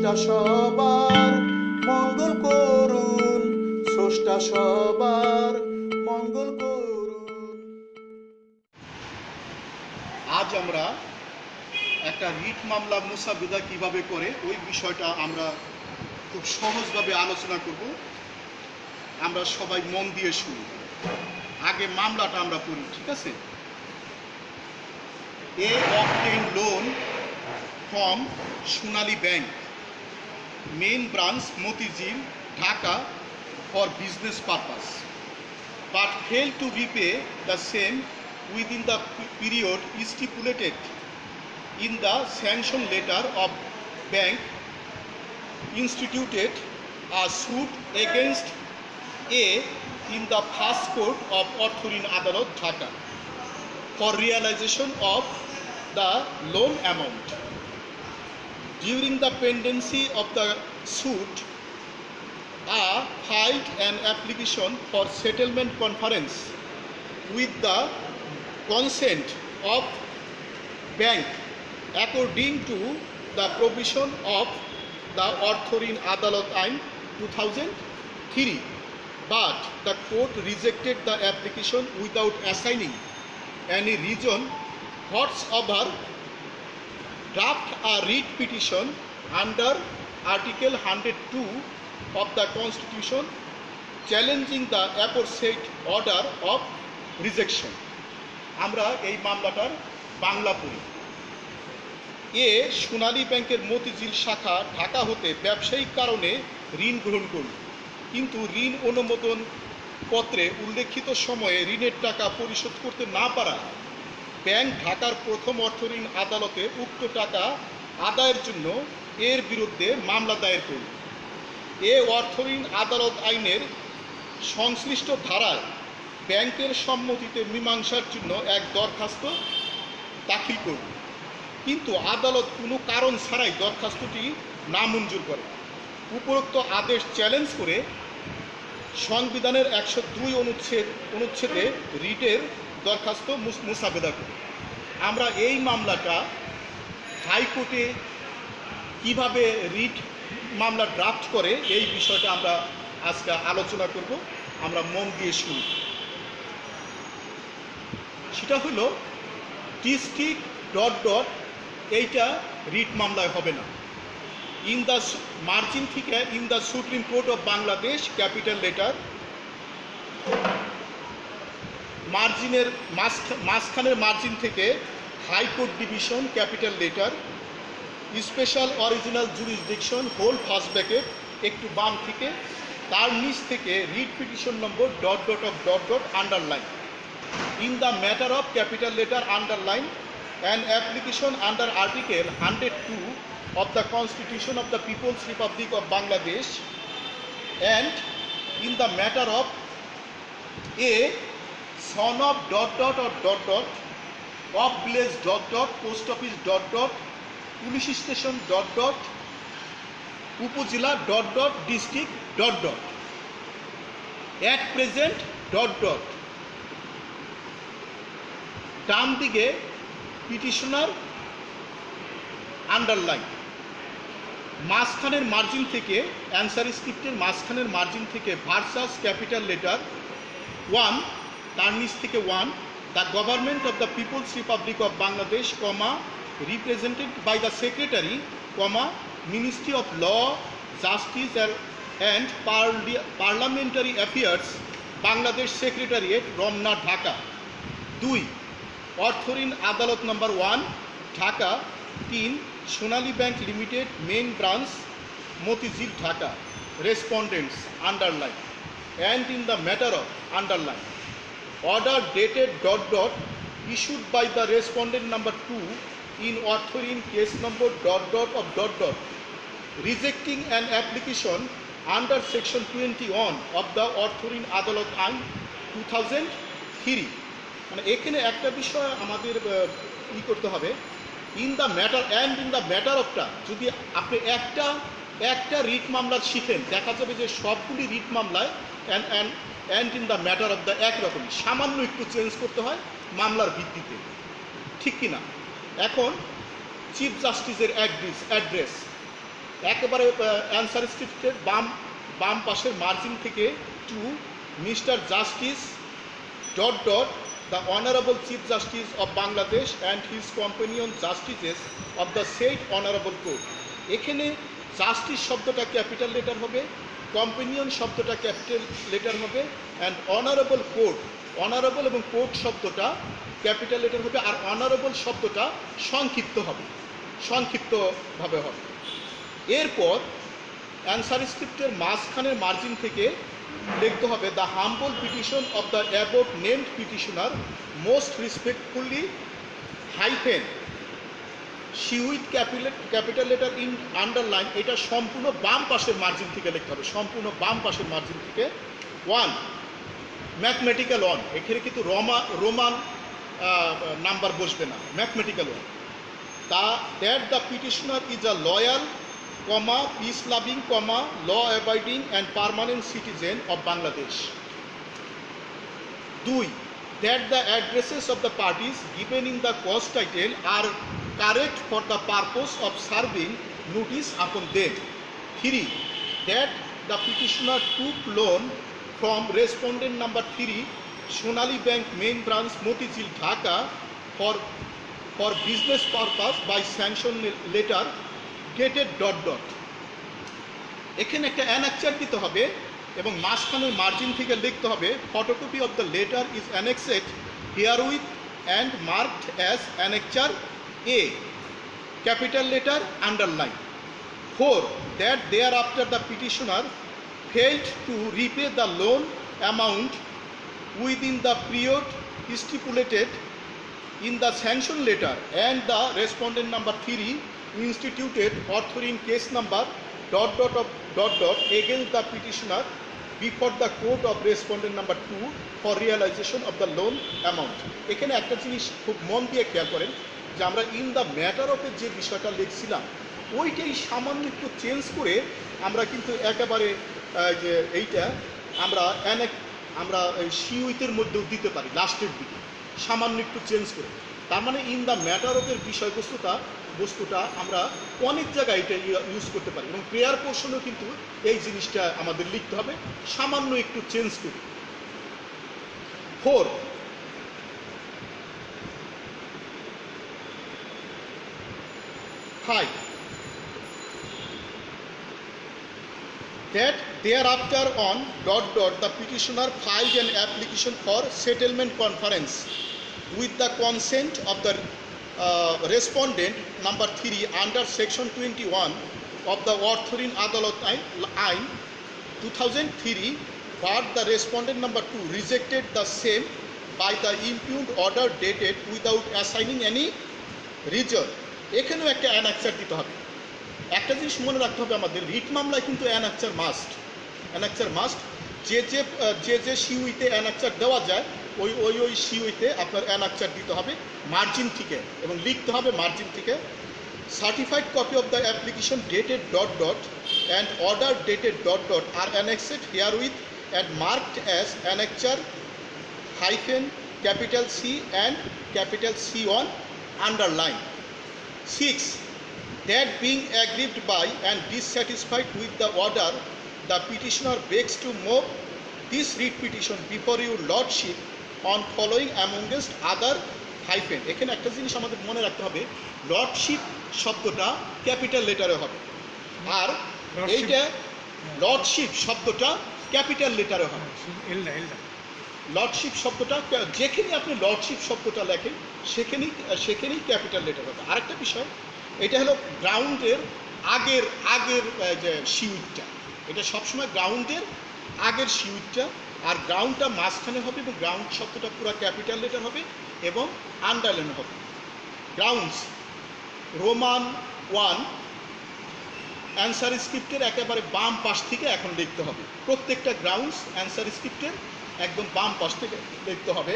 স্রষ্টা সবার মঙ্গল করুন, স্রষ্টা সবার মঙ্গল করুন। আজ আমরা একটা রিট মামলা মুসাবিদা কিভাবে করে ওই বিষয়টা আমরা খুব সহজভাবে আলোচনা করব। আমরা সবাই মন দিয়ে শুনি। আগে মামলাটা আমরা পড়ি, ঠিক আছে? A obtained loan from Sonali Bank, main branch Motizil, Dhaka, for business purpose, but failed to repay the same within the period stipulated in the sanction letter of bank, instituted a suit against A in the first court of Orthorin Adalat, Dhaka, for realization of the loan amount. During the pendency of the suit, A filed an application for settlement conference with the consent of bank according to the provision of the Orthorin Adalat Ain 2003, but the court rejected the application without assigning any reason whatsoever. Draft a writ petition under Article 102 of the Constitution challenging the aforesaid order of rejection. আমরা এই মামলাটার বাংলা পড়ি। এ সোনালী ব্যাংকের মতিঝিল শাখা ঢাকা হতে ব্যবসায়িক কারণে ঋণ গ্রহণ করল, কিন্তু ঋণ অনুমোদন পত্রে উল্লেখিত সময়ে ঋণের টাকা পরিশোধ করতে না পারা ব্যাংক ঢাকার প্রথম অর্থঋণ আদালতে উক্ত টাকা আদায়ের জন্য এর বিরুদ্ধে মামলা দায়ের করল। এ অর্থঋণ আদালত আইনের সংশ্লিষ্ট ধারায় ব্যাংকের সম্মতিতে মীমাংসার জন্য এক দরখাস্ত দাখিল করল, কিন্তু আদালত কোনো কারণ ছাড়াই দরখাস্তটি নামঞ্জুর করে। উপরোক্ত আদেশ চ্যালেঞ্জ করে সংবিধানের 102 অনুচ্ছেদে রিটের দরখাস্ত মুসাবেদা করে। আমরা এই মামলাটা হাইকোর্টে কিভাবে রিট মামলা ড্রাফট করে এই বিষয়টা আমরা আজকে আলোচনা করব। আমরা মন দিয়ে শুনি। সেটা হলো ডিস্ট্রিক্ট ডট ডট, এইটা রিট মামলায় হবে না। ইন দ্য মার্জিন থেকে in the supreme court of Bangladesh, capital letter, মার্জিনের মাঝখানের মার্জিন থেকে high court division, capital letter, special original jurisdiction, whole first bracket, একটু বাম থেকে, তার নিচ থেকে writ petition number dot dot of dot dot underline. In the matter of, capital letter, underline, an application under article 102 of the Constitution of the People's Republic of Bangladesh, and in the matter of A son of dot dot or dot dot of village dot dot post office dot dot police station dot dot উপজেলা dot dot district dot dot at present dot dot। ডান দিকে petitioner underline, মাঝখানের margin থেকে answer স্ক্রিপ্টের মাঝখানের margin থেকে versus capital letter 1, তার নিচ থেকে 1, the government of the people's republic of Bangladesh, comma, represented by the secretary, comma, ministry of law, justice and parliamentary affairs, Bangladesh secretariat, Ramna, Dhaka. 2, অর্থঋণ আদালত number 1, Dhaka. 3, Sonali bank limited, main branch Motijheel, Dhaka. Respondents underline, and in the matter of underline order dated dot dot issued by the respondent number 2 in অর্থঋণ case number dot dot of dot dot rejecting an application under section 21 of the অর্থঋণ আদালত আইন 2003। মানে এখানে একটা বিষয় আমাদের করতে হবে, in the matter and in the matter অফটা যদি আপনি একটা রিট মামলা শিখেন, দেখা যাবে যে সবগুলি রিট মামলায় and in the matter of the একরকমই, সামান্য একটু চেঞ্জ করতে হয় মামলার ভিত্তিতে, ঠিক কিনা? এখন চিফ জাস্টিসের অ্যাড্রেস একেবারে অ্যান্সার স্ক্রিপ্টের বাম পাশের মার্জিন থেকে to mister justice dot dot the honourable chief justice of Bangladesh and his companion justices of the said honourable court. এখানে জাস্টিস শব্দটা ক্যাপিটাল লেটার হবে, কম্পেনিয়ন শব্দটা ক্যাপিটাল লেটার হবে, অ্যান্ড অনারেবল কোর্ট, অনারেবল এবং court শব্দটা capital letter হবে, আর honourable শব্দটা সংক্ষিপ্তভাবে হবে। এরপর অ্যান্সার স্ক্রিপ্টের মাঝখানের মার্জিন থেকে লিখতে হবে the humble petition of the above named petitioner most respectfully hyphen C with capital letter in underline. এটা সম্পূর্ণ বাম পাশের মার্জিন থেকে লিখতে হবে, সম্পূর্ণ বাম পাশের মার্জিন থেকে। ওয়ান ম্যাথমেটিক্যাল ওয়ান, এখানে কিন্তু রোমান নাম্বার বসবে না, mathematical one. That the petitioner is a loyal, peace loving, law abiding and permanent citizen of Bangladesh. 2. That the addresses of the parties given in the cause title are correct for the purpose of serving notice upon them. 3. That the petitioner took loan from respondent number 3, Sonali Bank Main Branch, Motijil, Dhaka for business purpose by sanction letter dated dot dot. এখানে একটা annexure দিতে হবে এবং মাঝখানের margin থেকে লিখতে হবে photocopy of the letter is annexed herewith and marked as annexure A, capital letter underline. 4. That thereafter the petitioner failed to repay the loan amount within the period stipulated in the sanction letter and the respondent number 3 instituted authoring case number dot dot of dot dot against the petitioner before the court of respondent number 2 for realization of the loan amount. এখানে একটা জিনিস খুব মন দিয়ে খেয়াল করেন যে আমরা ইন দ্য ম্যাটার অফের যে বিষয়টা লিখছিলাম ওইটাই সামান্য একটু চেঞ্জ করে আমরা কিন্তু একেবারে যে এইটা আমরা সিউইতের মধ্যেও দিতে পারি লাস্টের দিকে সামান্য একটু চেঞ্জ করে। তার মানে ইন দ্য ম্যাটার অফের বস্তুটা আমরা অনেক জায়গায় এটা ইউজ করতে পারি এবং প্রেয়ার পোর্শনেও কিন্তু এই জিনিসটা আমাদের লিখতে হবে সামান্য একটু চেঞ্জ করে। 4. That thereafter on dot dot the petitioner filed an application for settlement conference with the consent of the respondent number 3 under section 21 of the Orthorin Adalat Ain 2003, but the respondent number 2 rejected the same by the impugned order dated without assigning any reason. এখানেও একটা annexure দিতে হবে। একটা জিনিস মনে রাখতে হবে আমাদের রিট মামলায় কিন্তু অ্যানেক্সার মাস্ট যে সিউইতে অ্যানেক্সার দেওয়া যায় ওই সিউইতে আপনার অ্যানেক্সার দিতে হবে মার্জিন থেকে এবং লিখতে হবে মার্জিন থেকে certified copy of the application dated dot dot and order dated dot dot are annexed herewith and marked as annexure hyphen capital C and capital C on underline. 6. That being aggrieved by and dissatisfied with the order, the petitioner begs to move this writ petition before your lordship on following amongst other hyphen. এখানে একটা জিনিস আমাদের মনে রাখতে হবে lordship শব্দটা capital লেটারে হবে আর এইটা লর্ডশিপ শব্দটা ক্যাপিটাল লেটারে হবে। লর্ডশিপ শব্দটা যেখানে আপনি লর্ডশিপ শব্দটা লেখেন সেখানেই ক্যাপিটাল লেটার হবে। আরেকটা বিষয় এটা হলো গ্রাউন্ডের আগের যে সিউইটটা এটা সবসময় গ্রাউন্ডের আগের সিউইটটা আর গ্রাউন্ডটা মাঝখানে হবে এবং গ্রাউন্ড শব্দটা পুরো ক্যাপিটাল লেটার হবে এবং আন্ডারলাইন হবে। গ্রাউন্ডস রোমান 1 অ্যান্সার স্ক্রিপ্টের একেবারে বাম পাশ থেকে এখন লিখতে হবে প্রত্যেকটা গ্রাউন্ডস অ্যান্সার স্ক্রিপ্টের একদম বাম পাশ থেকে লিখতে হবে।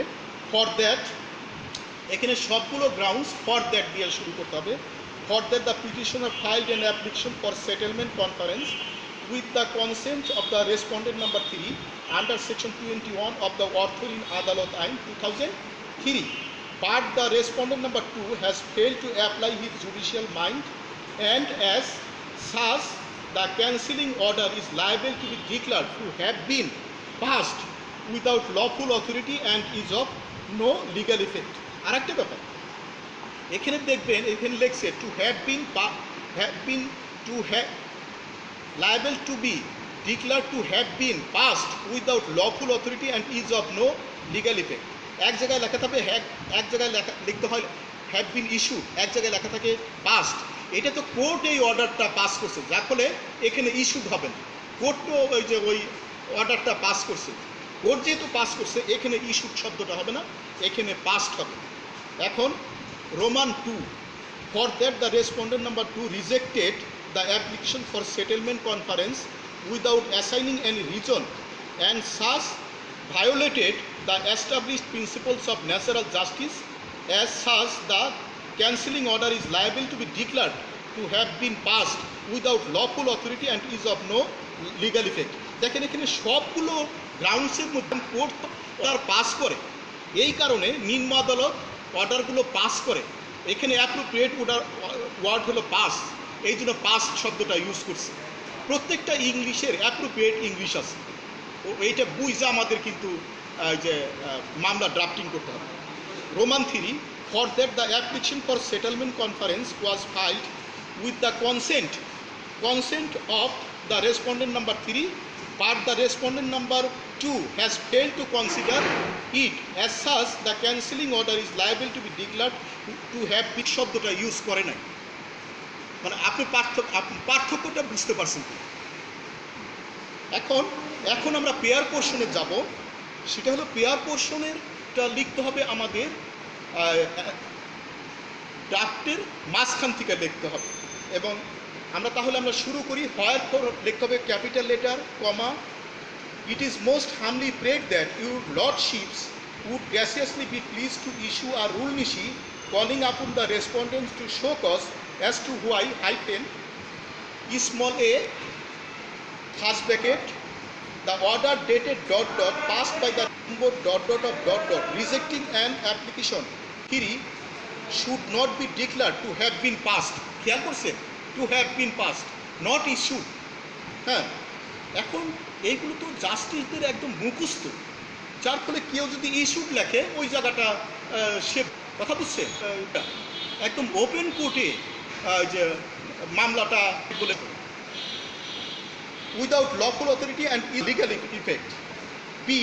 ফর দ্যাট এখানে সবগুলো গ্রাউন্ডস ফর দ্যাট দিয়ে শুরু করতে হবে। For that the petitioner filed an application for settlement conference with the consent of the respondent number 3 under section 21 of the Orthorin Adalat Ain 2003, but the respondent number 2 has failed to apply his judicial mind and as Thus, the cancelling order is liable to be declared to have been passed without lawful authority and is of no legal effect. আরেকটা ব্যাপার এখানে দেখবেন, এখানে লেখছে to have been to have liable to be declared to have been passed without lawful authority and is of no legal effect. এক জায়গায় লেখা থাকে এক জায়গায় লিখতে হয় have been issued, এক জায়গায় লেখা থাকে passed. এটা তো কোর্ট এই অর্ডারটা পাস করছে, যার ফলে এখানে ইস্যুড হবে না। কোর্ট তো ওই অর্ডারটা পাস করছে, কোর্ট যেহেতু পাস করছে এখানে ইস্যুড শব্দটা হবে না, এখানে পাসড হবে। এখন Roman 2, for that the respondent number 2 rejected the application for settlement conference without assigning any reason and thus violated the established principles of natural justice. As such, the cancelling order is liable to be declared to have been passed without lawful authority and is of no legal effect. দেখেন এখানে সবগুলো গ্রাউন্ডসের মধ্যে court order pass করে, এই কারণে নিম্ন আদালত অর্ডারগুলো পাস করে। এখানে অ্যাপ্রোপ্রিয়েট ওয়ার্ড হলো পাস, এই জন্য পাস শব্দটা ইউজ করছে। প্রত্যেকটা ইংলিশের অ্যাপ্রোপ্রিয়েট ইংলিশ আছে, এইটা বুঝে আমাদের কিন্তু যে মামলা ড্রাফটিং করতে হবে। Roman 3, for that the application for settlement conference was filed with the consent of the respondent number 3, but the respondent number 2 has failed to consider it. As such, the cancelling order is liable to be declared to have been শব্দটা use করে নাই। মানে আপনি পার্থক্যটা বুঝতে পারছেন। এখন আমরা পেয়ার পোর্শনে যাব। সেটা হলো পেয়ার পোর্শনেরটা লিখতে হবে আমাদের ড্রাফটের মাঝখান থেকে লিখতে হবে। এবং আমরা শুরু করি। হয় লিখতে হবে capital letter, comma, it is most humbly prayed that your lordships would graciously be pleased to issue a rule nishi calling upon the respondents to show cause as to why hyphen small a first bracket the order dated ... passed by the board ... of ... rejecting an application 3 should not be declared to have been passed. খেয়াল করছেন, to have been passed, not issued. হ্যাঁ, এখন এইগুলো তো জাস্টিসদের একদম মুখস্থ, যার ফলে কেউ যদি ইস্যুড লেখে ওই জায়গাটা সে কথা বুঝছে একদম ওপেন কোর্টে যে মামলাটা বলে without lawful authority and illegal effect. B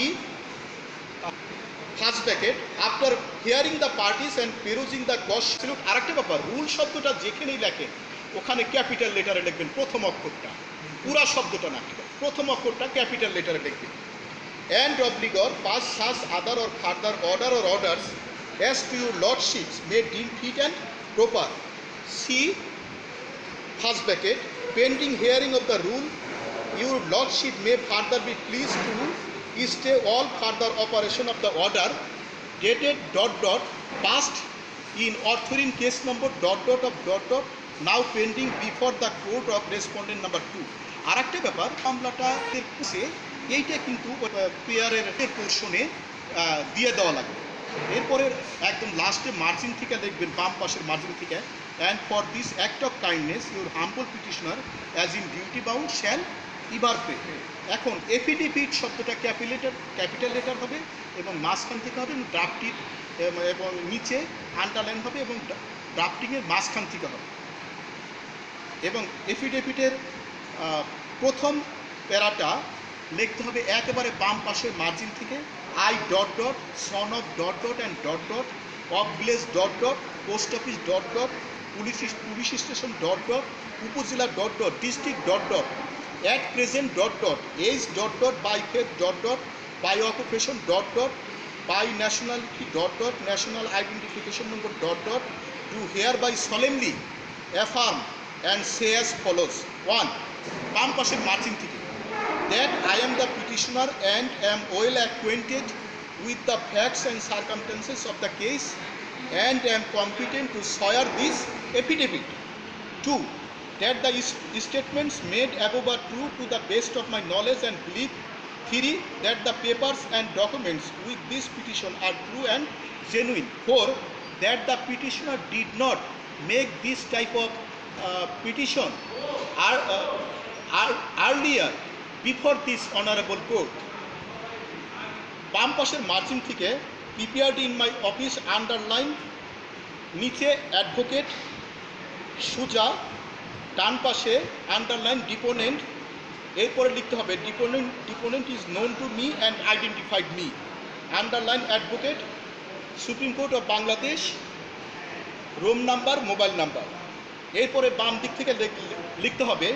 first bracket after hearing the parties and perusing the cause. আরেকটা ব্যাপার, রুল শব্দটা যেখানেই লেখেন ওখানে ক্যাপিটাল লেটারে লিখবেন প্রথম অক্ষরটা, পুরা শব্দটা না, প্রথম অক্ষরটা ক্যাপিটাল লেটারে লিখবেন। And oblige pass such other or further order or orders as to your lordships may deem fit and proper. C first bracket pending hearing of the rule your lordship may further be pleased to stay all further operation of the order dated ... passed in authoring case number ... of ... now pending before the court of respondent number 2. আরেকটা ব্যাপার, মামলাটা এইটা কিন্তু পেয়ারের পোর্শনে দিয়ে দেওয়া লাগবে। এরপরে একদম লাস্টে মার্জিন থেকে দেখবেন, বাম পাশের মার্জিন থেকে, and for this act of kindness your humble petitioner as in duty bound shall ever pray. এখন এফিডেভিট শব্দটা ক্যাপিটাল লেটার হবে এবং মাঝখান থেকে হবে ড্রাফটিং এবং নিচে আন্ডারলাইন হবে এবং ড্রাফটিংয়ের মাঝখান থেকে হবে। এবং এফিডেভিটের প্রথম প্যারাটা লিখতে হবে একেবারে বাম পাশের মার্জিন থেকে, I ... son of ... and ... of village ... post office ... police station ... উপজেলা ... district ... at present ... age ... by faith ... by occupation ... by nationality ... national identification number ... do hereby solemnly affirm and say as follows. 1. বাম পাশের margin থেকে, that I am the petitioner and am well acquainted with the facts and circumstances of the case and am competent to swear this affidavit. 2. That the statements made above are true to the best of my knowledge and belief. 3. That the papers and documents with this petition are true and genuine. 4. That the petitioner did not make this type of petition earlier before this honorable court. বাম পাশের margin থেকে prepared in my office underline, নিচে advocate সুজা, ডান পাশে underline deponent, এরপরে লিখতে হবে deponent is known to me and identified me, underline advocate, supreme court of Bangladesh, room number, mobile number. এরপরে বাম দিক থেকে লিখতে হবে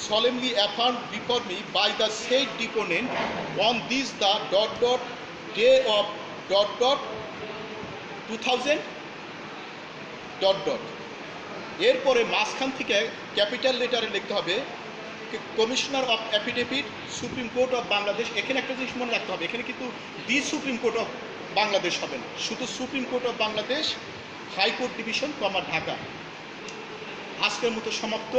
solemnly affirmed before me by the said deponent on this the day of 2000 ... এরপরে মাঝখান থেকে ক্যাপিটাল লেটারে লিখতে হবে commissioner of affidavit, supreme court of Bangladesh. এখানে একটা জিনিস মনে রাখতে হবে, এখানে কিন্তু দি সুপ্রিম কোর্ট অফ বাংলাদেশ হবে না, শুধু supreme court of Bangladesh, high court division, Dhaka. আজকের মতো সমাপ্ত।